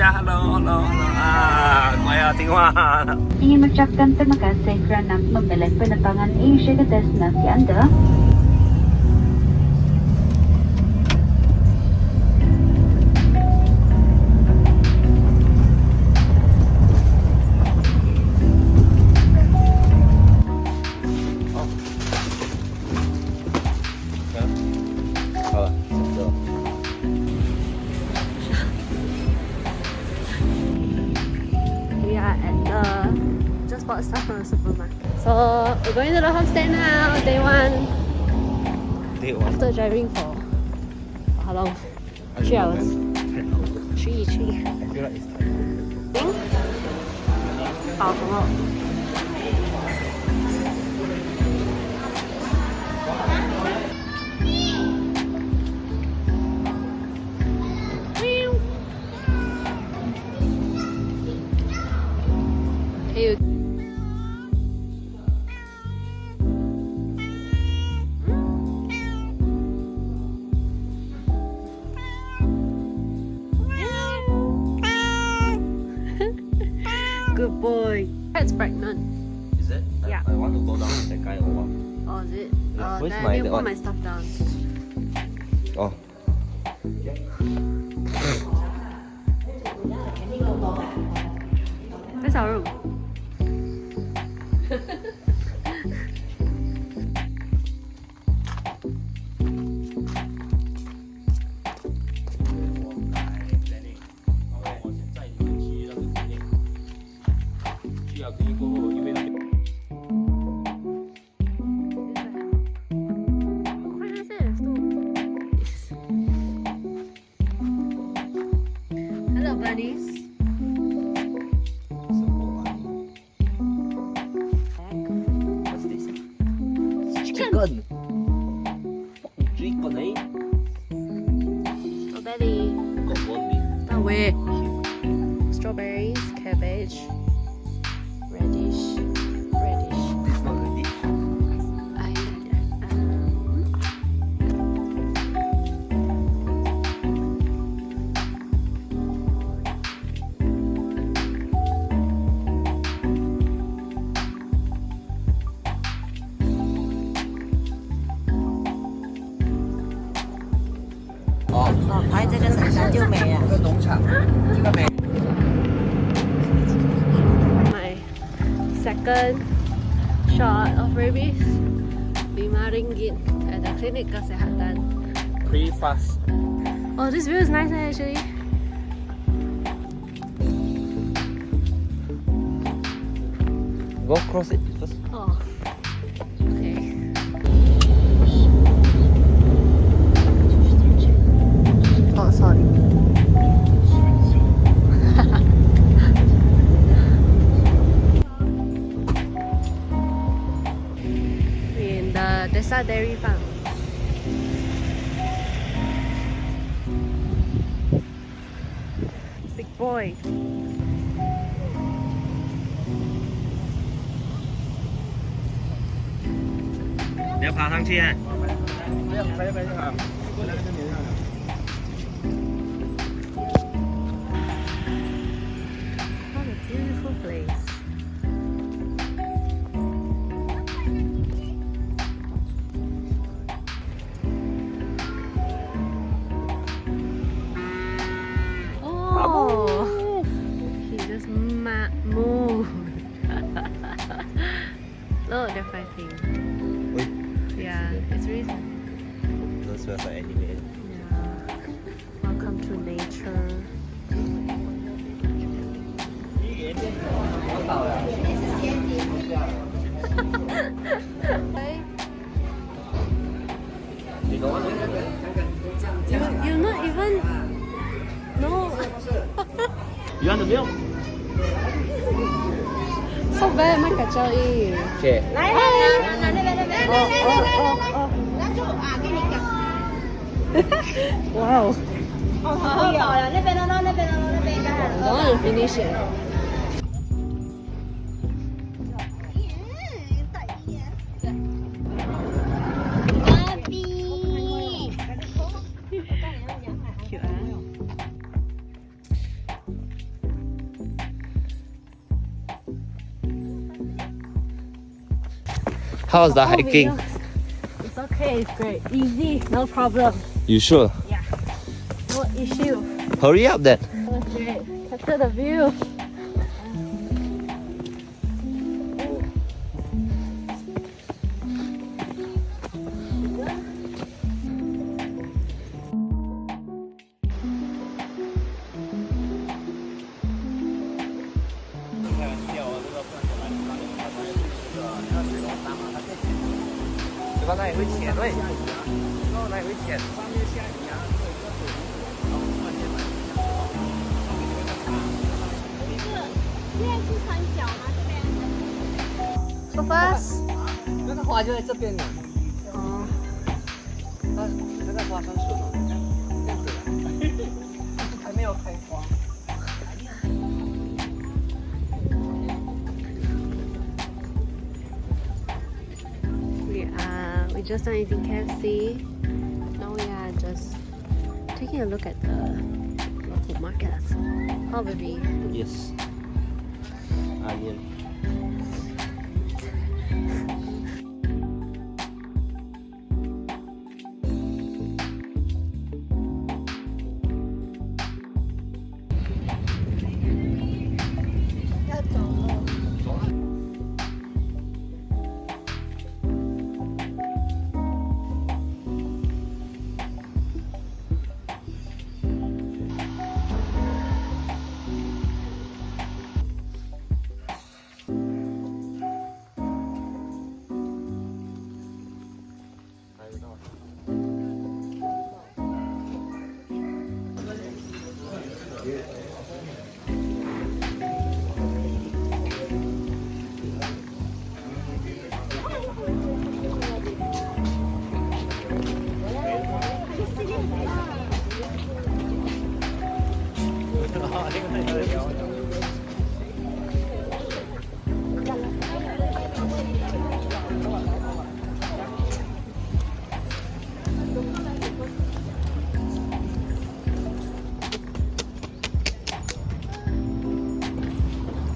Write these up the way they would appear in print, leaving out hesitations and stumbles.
saja. Halo, halo, halo. Saya Tiwa. Ingin mengucapkan terima kasih kerana memilih penerbangan Asia ke destinasi anda. We are at the just bought stuff from the supermarket. So we're going to the homestay now. Day one. After driving for how long? 3 hours. Three. I feel like it's time. Think? 好什么？ Hey. Good boy. It's pregnant. Is it? Yeah. I want to go down with that guy or what? Oh, is it? Yeah, where's then my- I need to that put one? my stuff down. Oh. Where's our room? Hello, buddies. What's this? Chicken. Fucking chicken, eh? Strawberry. Got one bit. No way. Strawberries, cabbage, radish. It's not ready.哦，拍这个神山就没了。这个农场，这个没。 My second shot of rabies. 5 ringgit at the clinic kesehatan. Pretty fast. Oh, this view is nice actually. Go cross it first. Oh, okay. Oh, sorry. In the Desa Dairy Farm. Big boy. 你要爬上去啊？ What a beautiful place. Oh, he just moved. Look, they're fighting. Yeah, it's really sad. Those were like animated. Yeah. Welcome to nature. You not even no. You want the milk? So bad, my kacau ini. Okay. 来来来，那边那边，来来来来来来，拿住啊，给你讲。 Wow. 哦，好了，那边的咯，那边的咯，那边的。 I don't want to finish it. Cute, How's the Oh, hiking? videos. It's okay, it's great. Easy, no problem. You sure? No issue. Hurry up then. It was great. Capture the view. So fast. 那个花就在这边呢，哦，它这个花生树呢，这样子的，还没有开花。 we just done eating KFC. Now we are just taking a look at the local market. Probably. Yes. Onion.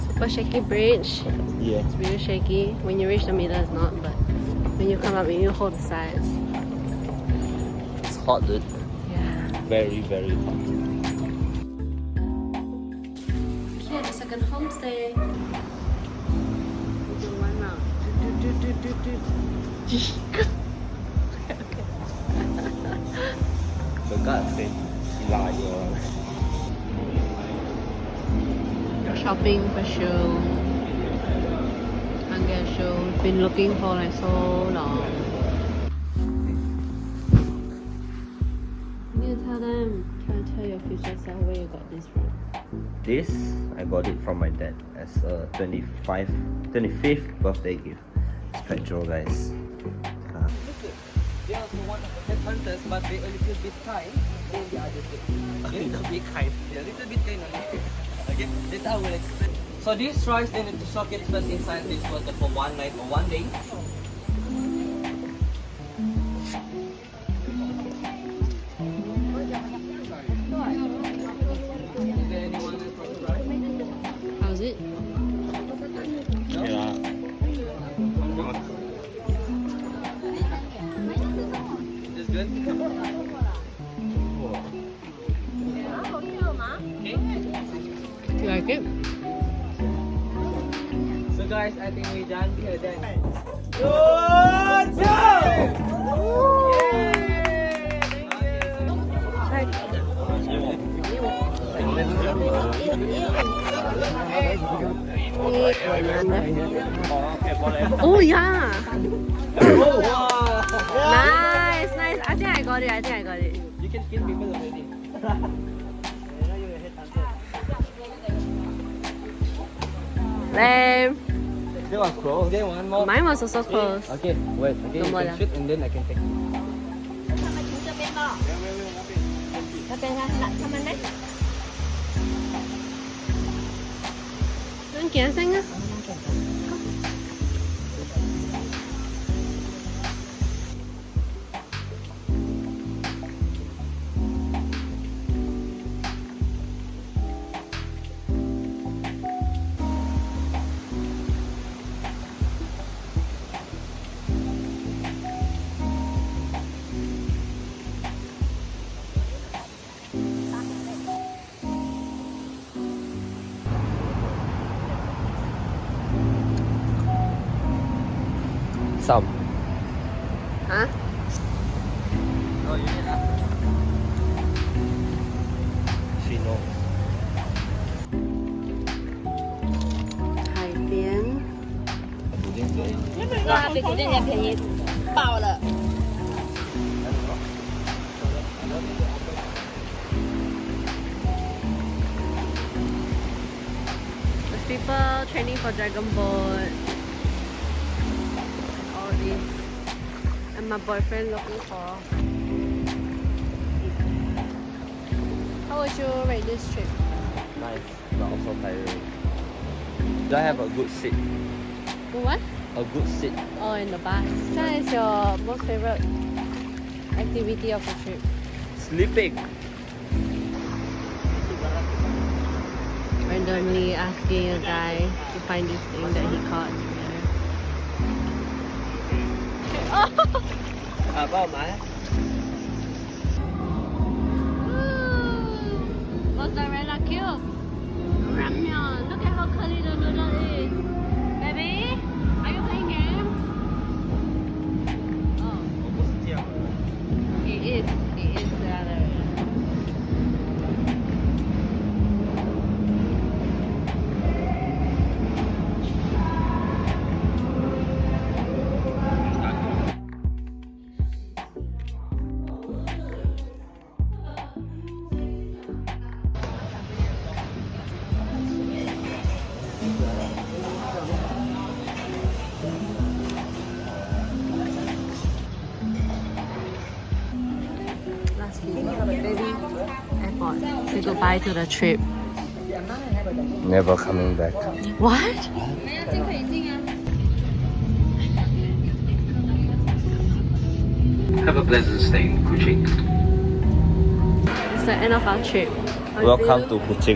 Super shaky bridge. Yeah. It's really shaky. When you reach the middle, it's not, but when you come up, you hold the sides. It's hot, dude. Yeah. Very, very hot. Here, the second homestay. We do one now. For God's sake, liar. Shopping for shoe. Can't get a shoe. Been looking for like so long. You need to tell them. Try to tell your future self where you got this from. This, I got it from my dad as a 25th birthday gift. It's petrol, guys. They are also one of the headhunters, but they a little bit kind than the other two. A little bit kind. Yeah, a little bit kind only. Okay, later I will explain. So this rice, they need to soak it first inside this water for one night or one day. Is there anyone else from the rice? How's it? Yeah. Is good? You like it? So guys, I think we're done here then. Oh yeah! Oh, wow. Nice, nice. I think I got it. I think I got it. You can kill people already. Lame. That was close. Okay, one more. Mine was also close. Okay, wait. Okay, Don't you bother. can shoot and then I can take. 这边哈，那他们呢？ Anh kìa xanh á. Some. Huh? Oh, you need that. She knows. 海边。那比古典店便宜爆了。 There's people training for dragon boat. All this. And my boyfriend looking for. How would you rate this trip? Nice, but also tiring. Do I have a good seat? What? A good seat. Oh, in the bus. That is your most favorite activity of the trip. Sleeping. Randomly asking a guy to find this thing that he caught together. À, bao mãi. Mozzarella cubes. Ramyeon. Look at how curly the noodle is. Baby, are you playing game? Oh, it is. It is rather. Last week, airport. Say goodbye to the trip. Never coming back. What? Have a pleasant stay in Kuching. It's the end of our trip. How you Welcome feel? to Kuching.